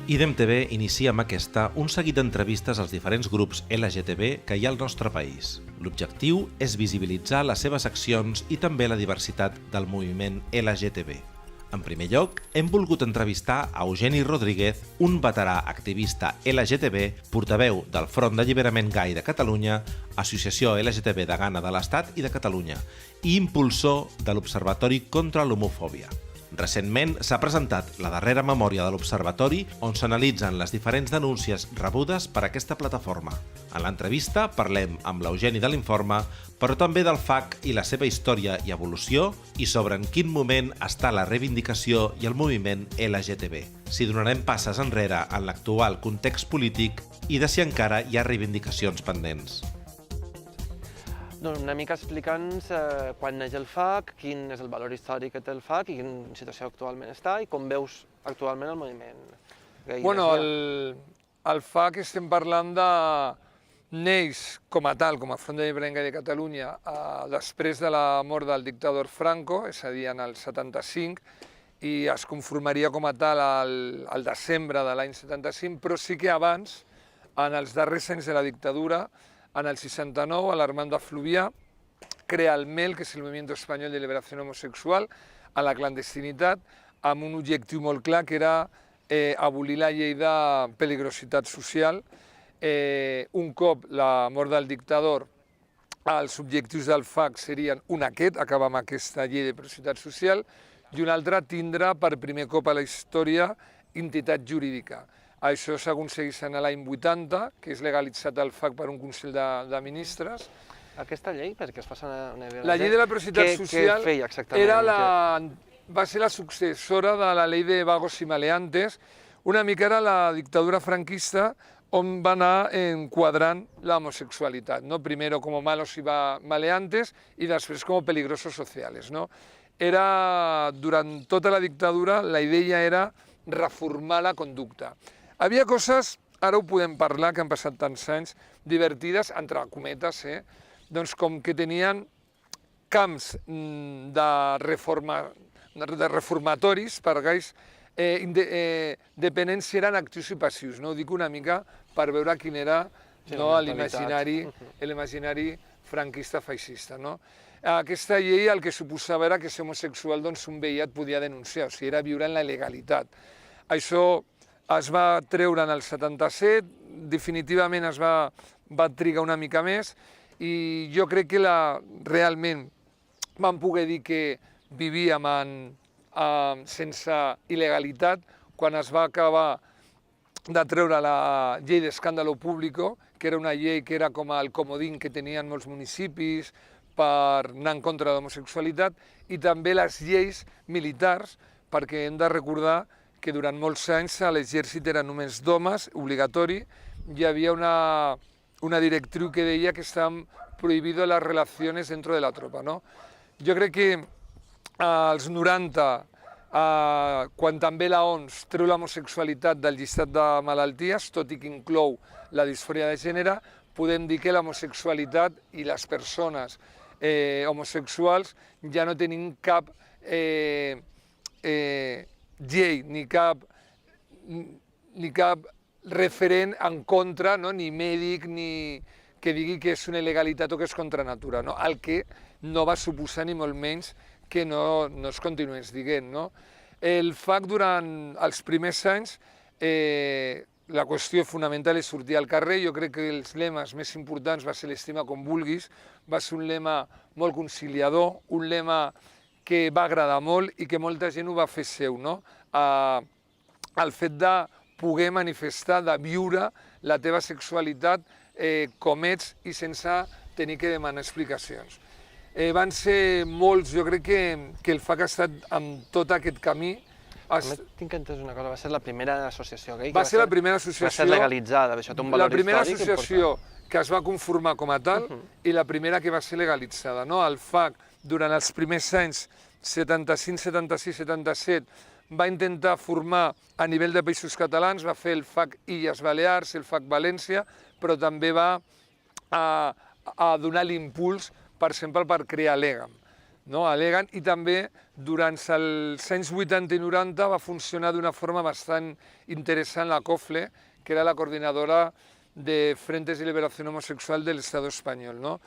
IDEM TV inicia amb aquesta un seguit d'entrevistes als diferents grups LGTB que hi ha al nostre país. L'objectiu és visibilitzar les seves accions i també la diversitat del moviment LGTB. En primer lloc, hem volgut entrevistar a Eugeni Rodríguez, un veterà activista LGTB, portaveu del Front d'Alliberament Gai de Catalunya, Associació LGTB de Ghana de l'Estat i de Catalunya, i impulsor de l'Observatori contra l'Homofòbia. Recentment s'ha presentat la darrera memòria de l'Observatori on s'analitzen les diferents denúncies rebudes per aquesta plataforma. En l'entrevista parlem amb l'Eugeni de l'informe, però també del FAC i la seva història i evolució i sobre en quin moment està la reivindicació i el moviment LGTB. Si donarem passes enrere en l'actual context polític i de si encara hi ha reivindicacions pendents. Una mica explicant-nos quan neix el FAC, quin és el valor històric que té el FAC i en quina situació actualment està i com veus actualment el moviment gai. Bueno, el FAC estem parlant de neix com a tal, com a Front d'Alliberament Gai de Catalunya, després de la mort del dictador Franco, és a dir, en el 75, i es conformaria com a tal al desembre de l'any 75, però sí que abans, en els darrers anys de la dictadura, en el 69, l'Armando Fluvià crea el MEL, que és el Movimiento Español de Liberación Homosexual, a la clandestinitat, amb un objectiu molt clar, que era abolir la llei de peligrositat social. Un cop la mort del dictador, els objectius del FAC serien un aquest, acabar amb aquesta llei de peligrositat social, i un altre, tindre per primer cop a la història entitat jurídica. Això s'aconsegueix en l'any 80, que és legalitzat el FAC per un Consell de Ministres. Aquesta llei, perquè es passa una idea... La llei de la peligrositat social què feia exactament? Va ser la successora de la llei de vagos y maleantes. Una mica era la dictadura franquista on va anar enquadrant l'homosexualitat, ¿no? Primero como malos y maleantes y després como peligrosos sociales, ¿no? Durant tota la dictadura la idea era reformar la conducta. Havia coses, ara ho podem parlar, que han passat tants anys, divertides, entre cometes, doncs com que tenien camps de reformatoris per gais, depenent si eren actius i passius. Ho dic una mica per veure quin era l'imaginari franquista feixista. Aquesta llei el que suposava era que ser homosexual un veí et podia denunciar, o sigui, era viure en la il·legalitat. Això es va treure en el 77, definitivament es va trigar una mica més i jo crec que realment vam poder dir que vivíem sense il·legalitat quan es va acabar de treure la llei d'escàndalo público, que era una llei que era com el comodín que tenien molts municipis per anar en contra de l'homosexualitat, i també les lleis militars, perquè hem de recordar que durant molts anys l'exèrcit era només d'homes, obligatori. Hi havia una directriu que deia que estaven prohibides les relacions dentro de la tropa. Jo crec que als 90, quan també l'OMS treu l'homosexualitat del llistat de malalties, tot i que inclou la disfòria de gènere, podem dir que l'homosexualitat i les persones homosexuals ja no tenen cap llei ni cap referent en contra, ni mèdic, ni que digui que és una il·legalitat o que és contra natura, el que no va suposar ni molt menys que no es continués dient. El FAC durant els primers anys, la qüestió fonamental és sortir al carrer. Jo crec que els lemes més importants va ser l'estima com vulguis, va ser un lema molt conciliador, un lema que va agradar molt i que molta gent ho va fer seu, el fet de poder manifestar, de viure la teva sexualitat com ets i sense tenir que demanar explicacions. Van ser molts, jo crec que el FAC ha estat amb tot aquest camí. Tinc que entendre una cosa, va ser la primera associació gai? Va ser la primera associació. Va ser legalitzada, això té un valor històric. La primera associació que es va conformar com a tal i la primera que va ser legalitzada. El FAC, durant els primers anys, 75, 76, 77, va intentar formar a nivell de països catalans, va fer el FAC Illes Balears, el FAC València, però també va donar l'impuls, per exemple, per crear l'EGAM. no? Aleguen, i també durant els anys 80 i 90 va funcionar d'una forma bastant interessant la COFLE, que era la coordinadora de Frentes de Liberación Homosexual de l'Estat espanyol. No?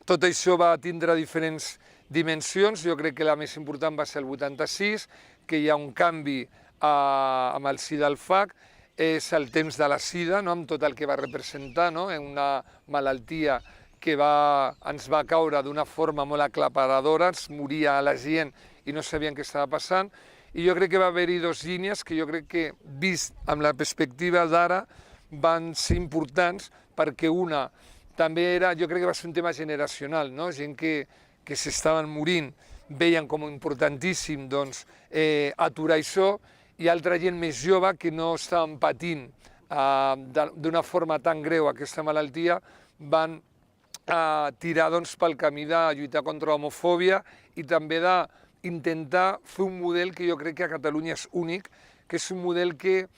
Tot això va tindre diferents dimensions, jo crec que la més important va ser el 86, que hi ha un canvi amb el SIDA al FAC, és el temps de la SIDA, no? Amb tot el que va representar, no? Una malaltia que ens va caure d'una forma molt aclaparadora, ens moria la gent i no sabien què estava passant, i jo crec que va haver-hi dues línies que jo crec que, vist amb la perspectiva d'ara, van ser importants, perquè una també era, jo crec que va ser un tema generacional, no? Gent que s'estaven morint, veien com a importantíssim doncs, aturar això, i altra gent més jove que no estaven patint d'una forma tan greu aquesta malaltia, van tirar doncs, pel camí de lluitar contra l'homofòbia i també d'intentar fer un model que jo crec que a Catalunya és únic, que és un model que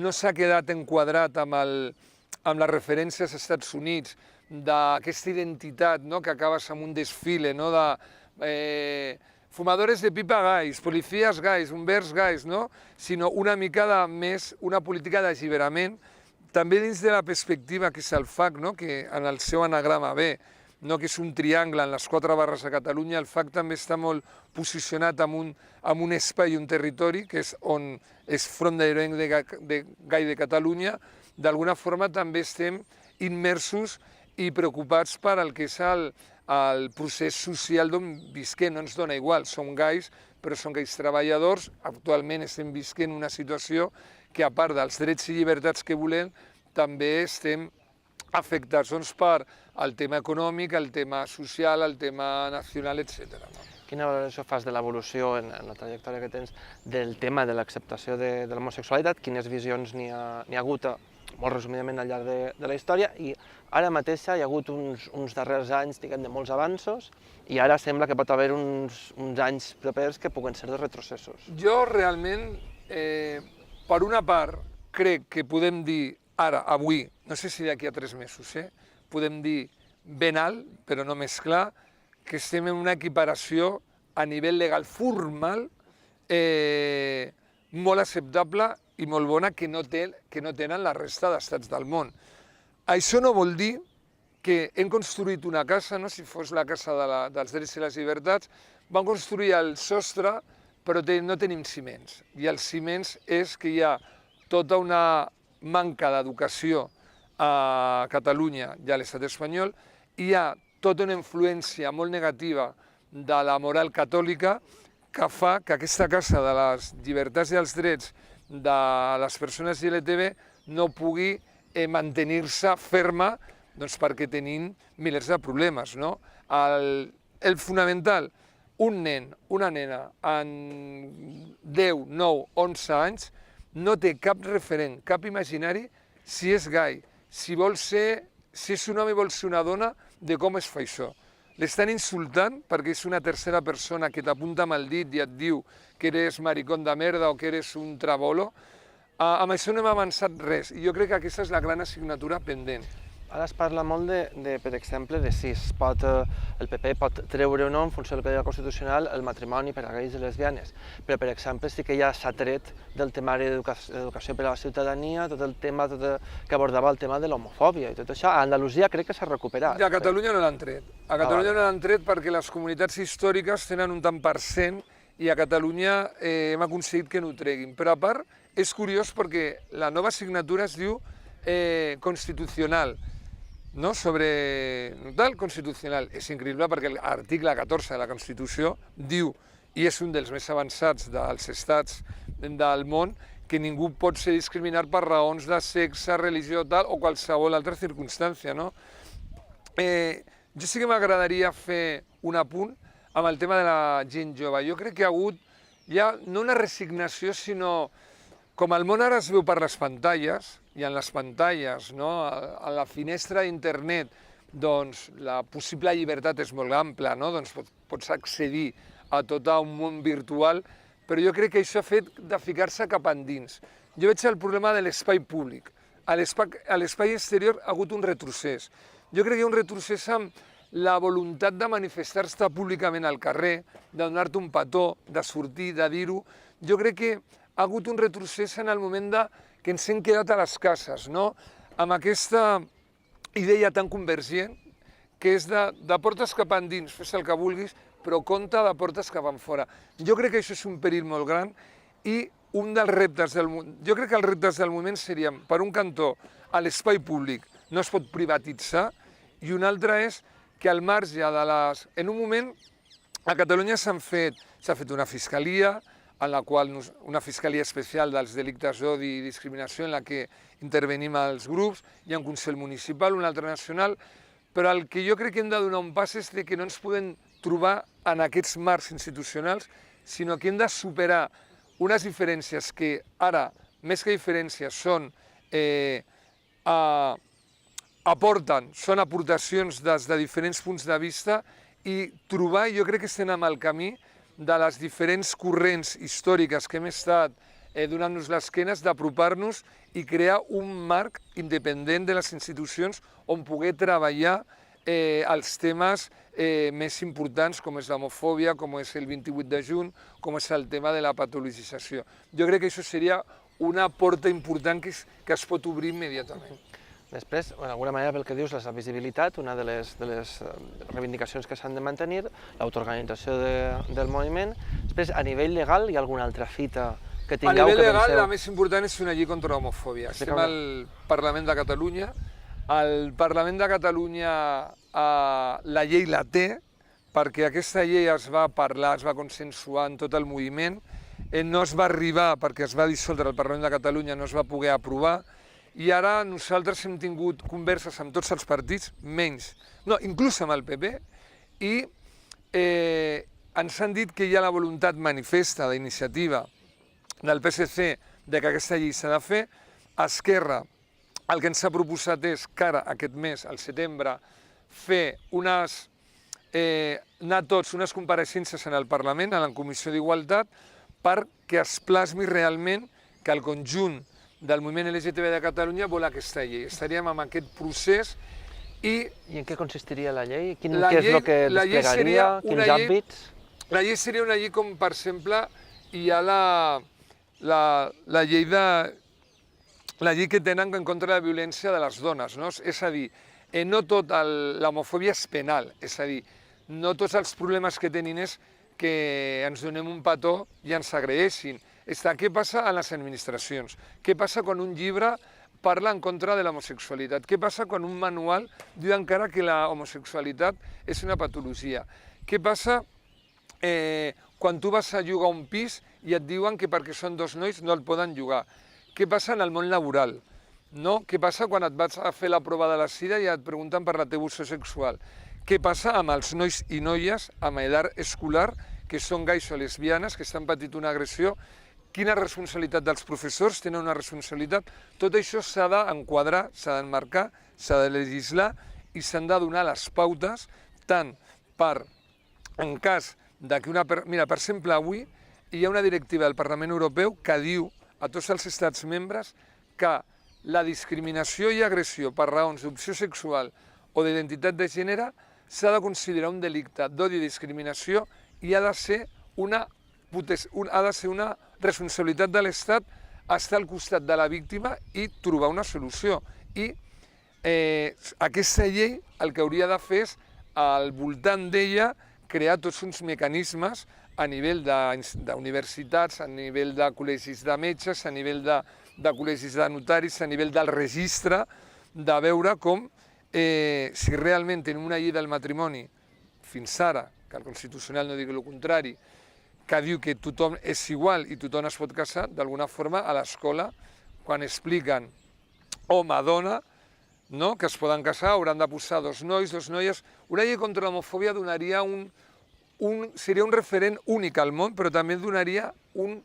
no s'ha quedat enquadrat amb les referències als Estats Units, d'aquesta identitat, no? Que acabes amb un desfile, no? De fumadores de pipa gais, policies gais, bombers gais, no? Sinó una mica més una política d'alliberament, també dins de la perspectiva que és el FAC, no? Que en el seu anagrama ve, no? Que és un triangle en les 4 barres de Catalunya, el FAC també està molt posicionat en un espai i un territori, que és on és Front d'Adherència Gai de Catalunya. D'alguna forma també estem immersos i preocupats per el que és el procés social d'on visquem, no ens dona igual, som gais, però som gais treballadors, actualment estem visquent una situació que a part dels drets i llibertats que volem, també estem afectats doncs, per el tema econòmic, el tema social, el tema nacional, etc. Quina valoració fas de l'evolució en la trajectòria que tens del tema de l'acceptació de l'homosexualitat? Quines visions n'hi ha hagut, molt resumidament, al llarg de la història? I ara mateix hi ha hagut uns darrers anys, diguem, de molts avanços, i ara sembla que pot haver uns anys propers que puguen ser de retrocessos. Jo realment, per una part, crec que podem dir ara, avui, no sé si d'aquí a 3 mesos, podem dir ben alt, però no més clar, que estem en una equiparació a nivell legal formal molt acceptable i molt bona que no tenen la resta d'estats del món. Això no vol dir que hem construït una casa, no? Si fos la casa dels drets i les llibertats, vam construir el sostre, però no tenim ciments. I els ciments és que hi ha tota una manca d'educació a Catalunya i a l'estat espanyol, hi ha tota una influència molt negativa de la moral catòlica que fa que aquesta casa de les llibertats i els drets de les persones LGTB no pugui mantenir-se ferma, doncs perquè tenim milers de problemes, no? El fonamental, un nen, una nena, en 10, 9, 11 anys, no té cap referent, cap imaginari, si és gai, si és un home i vol ser una dona, de com es fa això. L'estan insultant perquè és una tercera persona que t'apunta amb el dit i et diu que eres maricón de merda o que eres un trabolo. Amb això no hem avançat res, i jo crec que aquesta és la gran assignatura pendent. Ara es parla molt, per exemple, de si el PP pot treure o no, en funció del que diu la Constitucional, el matrimoni per a gais i lesbianes. Però, per exemple, sí que ja s'ha tret del temari d'educació per a la ciutadania, tot el tema que abordava el tema de l'homofòbia i tot això. A Andalusia crec que s'ha recuperat. I a Catalunya no l'han tret. A Catalunya no l'han tret perquè les comunitats històriques tenen un tant per cent i a Catalunya hem aconseguit que no ho treguin. Però a part, és curiós perquè la nova assignatura es diu constitucional. No? Sobre tal constitucional. És increïble perquè l'article 14 de la Constitució diu, i és un dels més avançats dels estats del món, que ningú pot ser discriminat per raons de sexe, religió, tal, o qualsevol altra circumstància. No? Jo sí que m'agradaria fer un apunt amb el tema de la gent jove. Jo crec que ha hagut ja no una resignació, sinó com el món ara es veu per les pantalles, i en les pantalles, no? A la finestra d'internet, doncs la possible llibertat és molt ampla, no? Doncs pots accedir a tot un món virtual, però jo crec que això ha fet de ficar-se cap endins. Jo veig el problema de l'espai públic. A l'espai exterior ha hagut un retrocés. Jo crec que hi ha un retrocés amb la voluntat de manifestar-te públicament al carrer, de donar-te un petó, de sortir, de dir-ho. Jo crec que ha hagut un retrocés en el moment que ens hem quedat a les cases, no? Amb aquesta idea tan convergent, que és de portes cap endins, fes el que vulguis, però compte de portes cap enfora. Jo crec que això és un perill molt gran i un dels reptes jo crec que els reptes del moment serien, per un cantó, a l'espai públic no es pot privatitzar, i un altre és que al marge de les... En un moment, a Catalunya s'ha fet una fiscalia, en la qual una fiscalia especial dels delictes d'odi i discriminació, en la que intervenim els grups, hi ha un Consell Municipal, un altre nacional, però el que jo crec que hem de donar un pas és que no ens podem trobar en aquests marcs institucionals, sinó que hem de superar unes diferències que ara, més que diferències, són aportacions des de diferents punts de vista, i trobar, jo crec que estem en el camí de les diferents corrents històriques que hem estat donant-nos les esquenes, d'apropar-nos i crear un marc independent de les institucions on poder treballar els temes més importants, com és l'homofòbia, com és el 28 de juny, com és el tema de la patologització. Jo crec que això seria una porta important que es pot obrir immediatament. Després, d'alguna manera, pel que dius, la visibilitat, una de les reivindicacions que s'han de mantenir, l'autoorganització del moviment. Després, a nivell legal, hi ha alguna altra fita que tingueu que penseu? A nivell legal, la més important és una llei contra l'homofòbia. Estem al Parlament de Catalunya. El Parlament de Catalunya la llei la té, perquè aquesta llei es va parlar, es va consensuar en tot el moviment. No es va arribar, perquè es va dissoldre el Parlament de Catalunya, no es va poder aprovar. I ara nosaltres hem tingut converses amb tots els partits, inclús amb el PP, i ens han dit que hi ha la voluntat manifesta d'iniciativa del PSC de que aquesta llei s'ha de fer. Esquerra, el que ens ha proposat és que ara, aquest mes, al setembre, fer anar tots unes compareixences en el Parlament, a la Comissió d'Igualtat, perquè es plasmi realment que el conjunt del moviment LGTB de Catalunya vol aquesta llei. Estaríem en aquest procés i... I en què consistiria la llei? Què és el que desplegaria? Quins àmbits? La llei seria una llei com, per exemple, hi ha la llei que tenen en contra de la violència de les dones, no? És a dir, no tota l'homofòbia és penal, és a dir, no tots els problemes que tenim és que ens donem un petó i ens agredeixin. Què passa a les administracions? Què passa quan un llibre parla en contra de l'homosexualitat? Què passa quan un manual diu encara que la homosexualitat és una patologia? Què passa quan tu vas a llogar un pis i et diuen que perquè són dos nois no el poden llogar? Què passa en el món laboral? Què passa quan et vas a fer la prova de la sida i et pregunten per la teva opció sexual? Què passa amb els nois i noies amb edat escolar que són gais o lesbianes, que estan patint una agressió? Quina responsabilitat dels professors? Tenen una responsabilitat? Tot això s'ha d'enquadrar, s'ha d'emmarcar, s'ha de legislar i s'han de donar les pautes tant en cas que Mira, per exemple, avui hi ha una directiva del Parlament Europeu que diu a tots els estats membres que la discriminació i agressió per raons d'opció sexual o d'identitat de gènere s'ha de considerar un delicte d'odi i discriminació i ha de ser una responsabilitat de l'Estat estar al costat de la víctima i trobar una solució. I aquesta llei el que hauria de fer és, al voltant d'ella, crear tots uns mecanismes a nivell d'universitats, a nivell de col·legis de metges, a nivell de col·legis de notaris, a nivell del registre, de veure com, si realment tenim una llei del matrimoni, fins ara, que el Constitucional no digui el contrari, que diu que tothom és igual i tothom es pot casar, d'alguna forma a l'escola, quan expliquen home-dona, que es poden casar, hauran de posar dos nois, dos noies. Una llei contra l'homofòbia donaria seria un referent únic al món, però també donaria un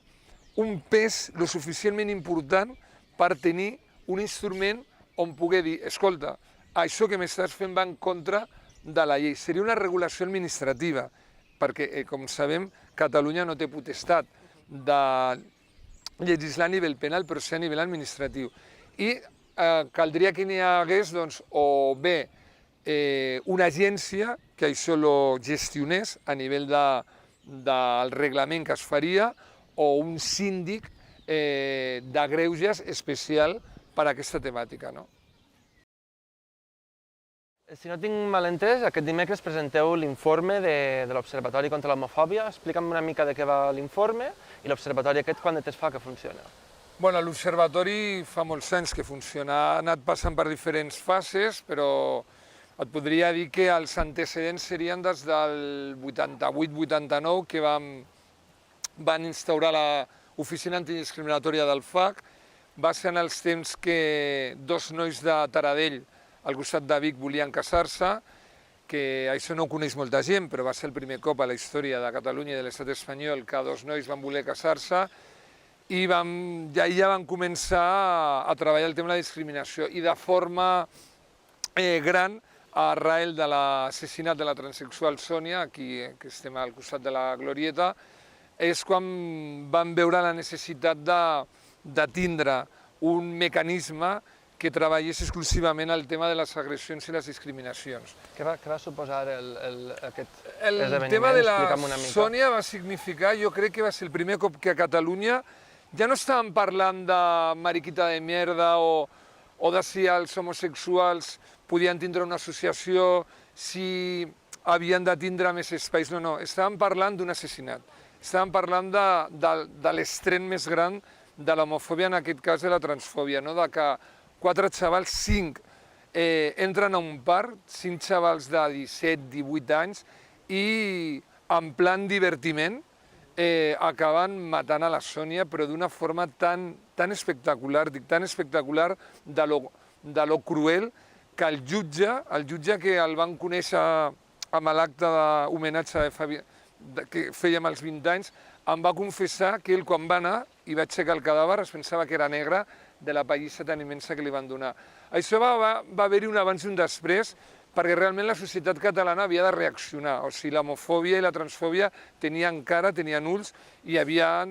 pes lo suficientment important per tenir un instrument on poder dir, escolta, això que m'estàs fent va en contra de la llei. Seria una regulació administrativa, perquè, com sabem, Catalunya no té potestat de legislar a nivell penal, però sí a nivell administratiu. I caldria que n'hi hagués, o bé, una agència que això lo gestionés a nivell del reglament que es faria, o un síndic de greuges especial per a aquesta temàtica, no? Si no tinc mal entès, aquest dimecres presenteu l'informe de l'Observatori contra l'Homofòbia. Explica'm una mica de què va l'informe i l'Observatori aquest quant de temps fa que funciona. Bueno, l'Observatori fa molts anys que funciona, ha anat passant per diferents fases, però et podria dir que els antecedents serien des del 88-89, que van instaurar l'Oficina Antidiscriminatòria del FAC. Va ser en els temps que dos nois de Taradell, al costat de Vic, volien casar-se, que això no ho coneix molta gent, però va ser el primer cop a la història de Catalunya i de l'estat espanyol que dos nois van voler casar-se, i ja van començar a treballar el tema de la discriminació, i de forma gran, arrel de l'assassinat de la transsexual Sònia, aquí que estem al costat de la Glorieta, és quan van veure la necessitat de tindre un mecanisme que treballés exclusivament el tema de les agressions i les discriminacions. Què va suposar aquest esdeveniment? El tema de la Sònia va significar, jo crec que va ser el primer cop que a Catalunya ja no estàvem parlant de mariquita de mierda o de si els homosexuals podien tindre una associació, si havien de tindre més espais. No, estàvem parlant d'un assassinat. Estàvem parlant de l'extrem més gran de l'homofòbia, en aquest cas de la transfòbia, no? De que 4 xavals, 5, entren a un parc, 5 xavals de 17, 18 anys, i en plan divertiment acaben matant a la Sònia, però d'una forma tan espectacular, dic tan espectacular, de lo cruel, que el jutge que el van conèixer amb l'acte d'homenatge que fèiem als 20 anys, em va confessar que ell, quan va anar i va aixecar el cadàver, es pensava que era negre de la pallissa tan immensa que li van donar. Això va haver-hi un abans i un després, perquè realment la societat catalana havia de reaccionar. O sigui, l'homofòbia i la transfòbia tenien cara, tenien ulls, i havia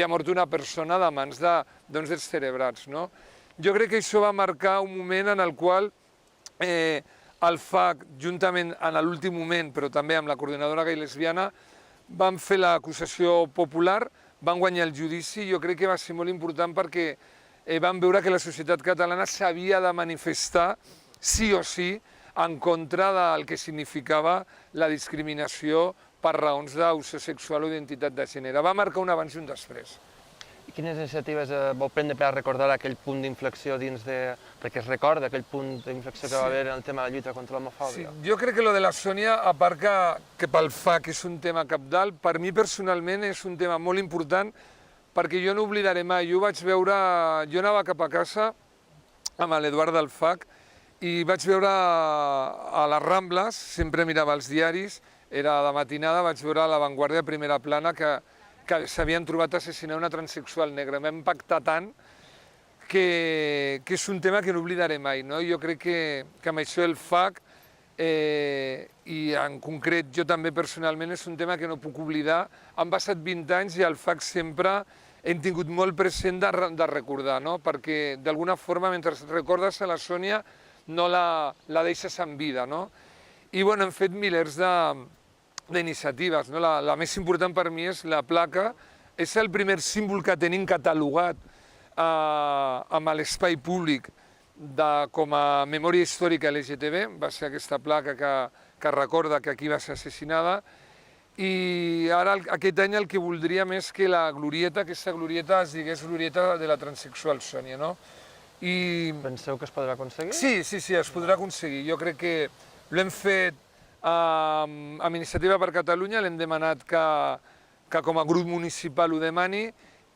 mort una persona de mans dels cerebrats, no? Jo crec que això va marcar un moment en el qual el FAC, juntament en l'últim moment, però també amb la coordinadora gai lesbiana, van fer l'acusació popular, van guanyar el judici. Jo crec que va ser molt important perquè van veure que la societat catalana s'havia de manifestar, sí o sí, en contra del que significava la discriminació per raons d'opció sexual o identitat de gènere. Va marcar un abans i un després. I quines iniciatives vau prendre per recordar aquell punt d'inflexió dins de... perquè es recorda aquell punt d'inflexió que va haver en el tema de la lluita contra l'homofòbia? Sí, jo crec que lo de la Sònia, a part que pel FAC és un tema cabdal, per mi personalment és un tema molt important, perquè jo no oblidaré mai. Jo vaig veure... Jo anava cap a casa amb l'Eduard del FAC i vaig veure a les Rambles, sempre mirava els diaris, era de matinada, vaig veure a La Vanguardia, primera plana, que s'havien trobat assassinant una transsexual negra. M'ha impactat tant que és un tema que no oblidaré mai, no? Jo crec que amb això el FAC, i en concret jo també personalment, és un tema que no puc oblidar. Han passat 20 anys i el FAC sempre hem tingut molt present de recordar, no? Perquè d'alguna forma, mentre recordes a la Sònia, no la deixes en vida, no? I bueno, hem fet milers d'iniciatives, no? La més important per mi és la placa. És el primer símbol que tenim catalogat amb l'espai públic com a memòria històrica LGTB. Va ser aquesta placa que recorda que aquí va ser assassinada. I ara, aquest any, el que voldríem és que la glorieta, aquesta glorieta, es digués glorieta de la transsexual Sònia, no? Penseu que es podrà aconseguir? Sí, es podrà aconseguir. Jo crec que l'hem fet amb Iniciativa per Catalunya, l'hem demanat que com a grup municipal ho demani,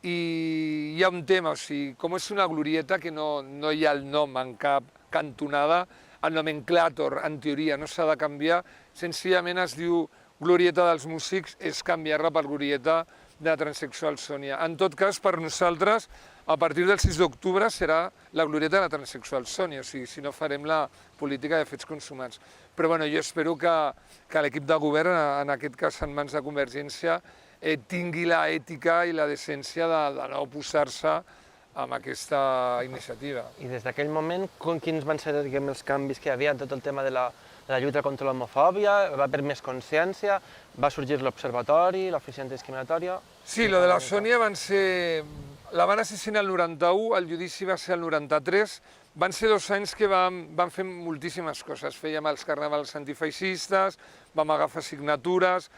i hi ha un tema, o sigui, com és una glorieta que no hi ha el nom en cap cantonada, el nomenclàtor, en teoria, no s'ha de canviar, senzillament es diu glorieta dels músics, és canviar-la per glorieta de la transsexual Sònia. En tot cas, per nosaltres, a partir del 6 d'octubre serà la glorieta de la transsexual Sònia, o sigui, si no farem la política de fets consumats. Però bueno, jo espero que l'equip de govern, en aquest cas en mans de Convergència, tingui l'ètica i la decència de no oposar-se a aquesta iniciativa. I des d'aquell moment, quins van ser, diguem, els canvis que hi havia en tot el tema de la la lluita contra l'homofòbia, va haver més consciència, va sorgir l'Observatori, l'Oficina Antidiscriminatòria... Sí, lo de la Sònia la van assassinar el 91, el judici va ser el 93, van ser 2 anys que van fer moltíssimes coses. Fèiem els carnavals antifeixistes, vam agafar signatures,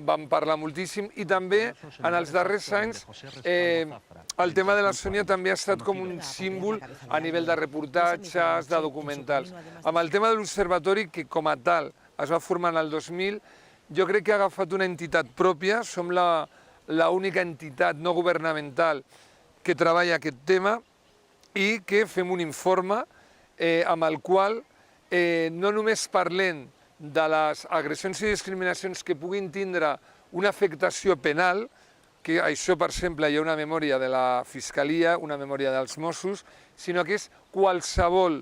vam parlar moltíssim i també en els darrers anys el tema de la Sònia també ha estat com un símbol a nivell de reportatges, de documentals. Amb el tema de l'Observatori, que com a tal es va formar en el 2000, jo crec que ha agafat una entitat pròpia, som l'única entitat no governamental que treballa aquest tema i que fem un informe amb el qual no només parlem de les agressions i discriminacions que puguin tindre una afectació penal, que això, per exemple, hi ha una memòria de la Fiscalia, una memòria dels Mossos, sinó que és qualsevol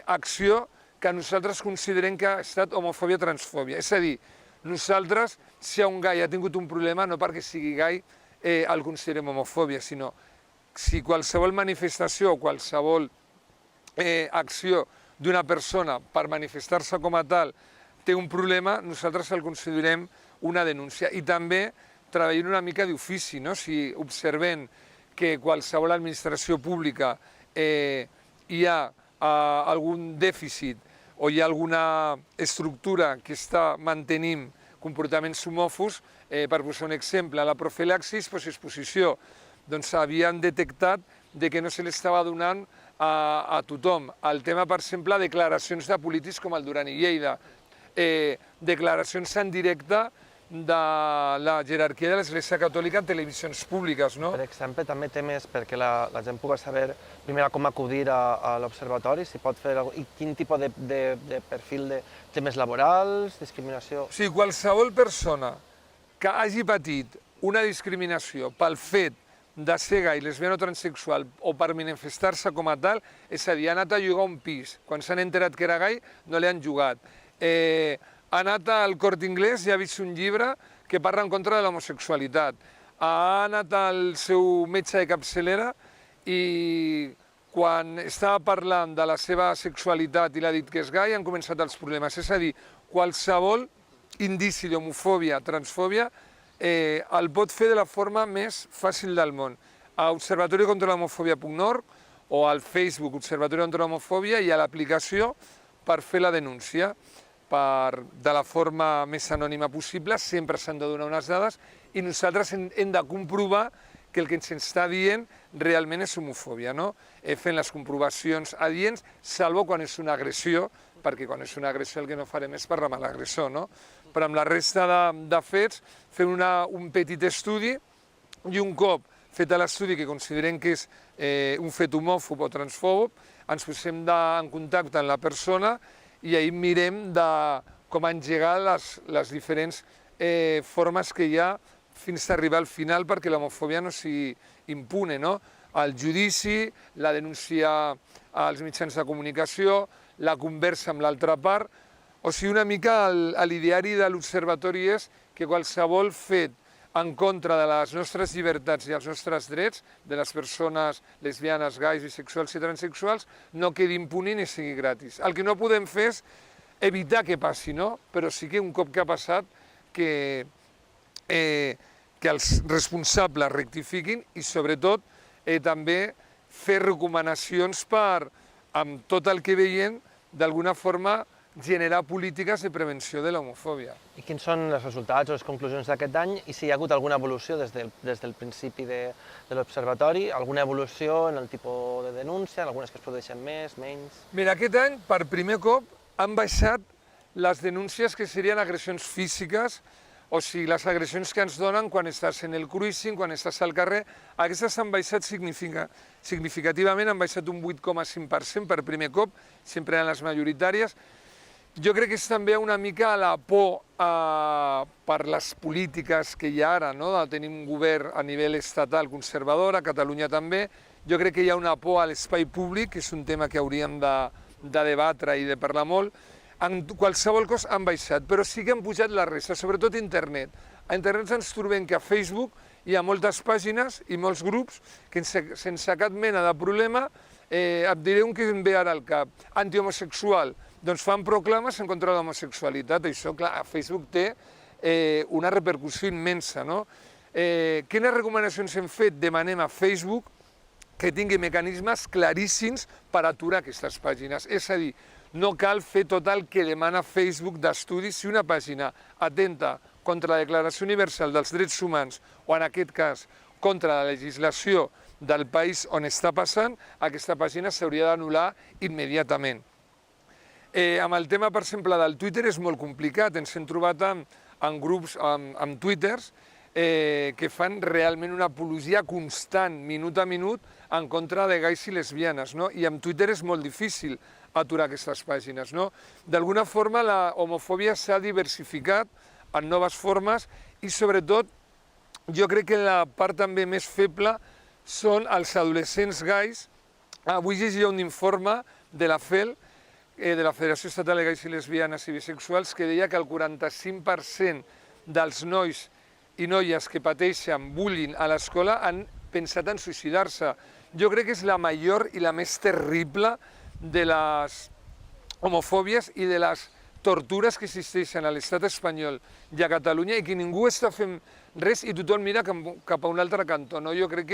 acció que nosaltres considerem que ha estat homofòbia o transfòbia. És a dir, nosaltres, si un gai ha tingut un problema, no perquè sigui gai el considerem homofòbia, sinó si qualsevol manifestació o qualsevol acció d'una persona per manifestar-se com a tal té un problema, nosaltres el considerem una denúncia. I també treballem una mica d'ofici, no? Si observem que qualsevol administració pública hi ha algun dèficit o hi ha alguna estructura que està mantenint comportaments homòfobs, per posar un exemple, a la profilaxis, exposició, doncs havien detectat que no se l'estava donant a tothom. El tema, per exemple, declaracions de polítics com el Duran i Lleida, declaracions en directe de la jerarquia de l'Església Catòlica en televisions públiques, no? Per exemple, també temes perquè la gent pugui saber primer com acudir a l'Observatori, si pot fer i quin tipus de perfil de temes laborals, discriminació... Sí, qualsevol persona que hagi patit una discriminació pel fet de ser gai, lesbiana o transexual o per manifestar-se com a tal, és a dir, ha anat a llogar un pis, quan s'han enterat que era gai no li han llogat. Ha anat al Corte Inglés i ha vist un llibre que parla en contra de l'homosexualitat. Ha anat al seu metge de capçalera i quan estava parlant de la seva sexualitat i l'ha dit que és gai han començat els problemes. És a dir, qualsevol indici d'homofòbia, transfòbia, el pot fer de la forma més fàcil del món. A Observatori contra l'homofòbia.org o al Facebook Observatori contra l'homofòbia i a l'aplicació per fer la denúncia de la forma més anònima possible, sempre s'han de donar unes dades i nosaltres hem de comprovar que el que ens està dient realment és homofòbia, no? Fent les comprovacions adients, salvo quan és una agressió, perquè quan és una agressió el que no farem és parlar amb l'agressor, no? Però amb la resta de fets fem un petit estudi i un cop fet l'estudi que considerem que és un fet homòfob o transfòbob, ens posem en contacte amb la persona i ahir mirem de com engegar les diferents formes que hi ha fins a arribar al final perquè l'homofòbia no sigui impune, no? El judici, la denúncia als mitjans de comunicació, la conversa amb l'altra part. O sigui, una mica l'ideari de l'Observatori és que qualsevol fet en contra de les nostres llibertats i els nostres drets, de les persones lesbianes, gais, bisexuals i transexuals, no quedi impune ni sigui gratis. El que no podem fer és evitar que passi, no? Però sí que un cop que ha passat que els responsables rectifiquin i sobretot també fer recomanacions per, amb tot el que veiem, d'alguna forma generar polítiques de prevenció de l'homofòbia. I quins són els resultats o les conclusions d'aquest any i si hi ha hagut alguna evolució des del principi de l'Observatori, alguna evolució en el tipus de denúncia, algunes que es produeixen més, menys... Mira, aquest any, per primer cop, han baixat les denúncies que serien agressions físiques, o sigui, les agressions que ens donen quan estàs en el cruising, quan estàs al carrer, aquestes han baixat significativament, han baixat un 8,5% per primer cop, sempre eren les majoritàries. Jo crec que és també una mica la por per les polítiques que hi ha ara, no? De tenir un govern a nivell estatal conservador, a Catalunya també. Jo crec que hi ha una por a l'espai públic, que és un tema que hauríem de debatre i de parlar molt. En qualsevol cosa han baixat, però sí que han pujat la resta, sobretot internet. A internet ens trobem que a Facebook hi ha moltes pàgines i molts grups que sense cap mena de problema, et diré un que em ve ara al cap, antihomosexual, doncs fan proclames en contra de l'homosexualitat. Això, clar, a Facebook té una repercussió immensa, no? Quines recomanacions hem fet? Demanem a Facebook que tingui mecanismes claríssims per aturar aquestes pàgines. És a dir, no cal fer tot el que demana Facebook d'estudi. Si una pàgina atenta contra la Declaració Universal dels Drets Humans o, en aquest cas, contra la legislació del país on està passant, aquesta pàgina s'hauria d'anul·lar immediatament. Amb el tema, per exemple, del Twitter és molt complicat. Ens hem trobat en grups, amb Twitters, que fan realment una apologia constant, minut a minut, en contra de gais i lesbianes, no? I amb Twitter és molt difícil aturar aquestes pàgines, no? D'alguna forma la homofòbia s'ha diversificat en noves formes i sobretot jo crec que la part també més feble són els adolescents gais. Avui llegia un informe de la FEL, de la Federació Estatal de Gais i Lesbianes i Bisexuals, que deia que el 45% dels nois i noies que pateixen bullying a l'escola han pensat en suïcidar-se. Jo crec que és la major i la més terrible de les homofòbies i de les tortures que existeixen a l'estat espanyol i a Catalunya i que ningú està fent res i tothom mira cap a un altre cantó. Jo crec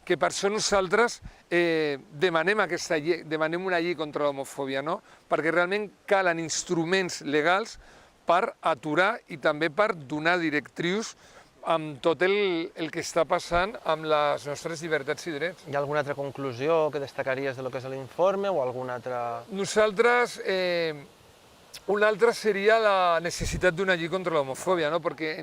que per això nosaltres demanem aquesta llei, demanem una llei contra l'homofòbia, perquè realment calen instruments legals per aturar i també per donar directrius amb tot el que està passant amb les nostres llibertats i drets. Hi ha alguna altra conclusió que destacaries de lo que és l'informe o alguna altra... Nosaltres, una altra seria la necessitat d'una llei contra l'homofòbia, perquè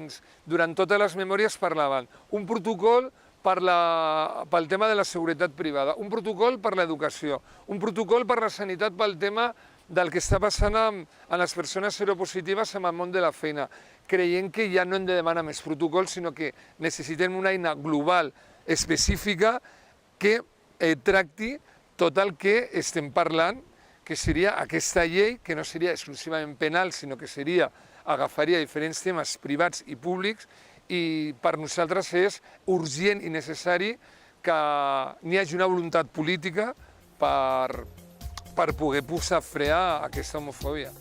durant totes les memòries parlaven un protocol pel tema de la seguretat privada, un protocol per l'educació, un protocol per la sanitat pel tema del que està passant amb les persones seropositives en el món de la feina, creient que ja no hem de demanar més protocols, sinó que necessitem una eina global específica que tracti tot el que estem parlant, que seria aquesta llei, que no seria exclusivament penal, sinó que agafaria diferents temes privats i públics, i per nosaltres és urgent i necessari que n'hi hagi una voluntat política per poder posar fre a aquesta homofòbia.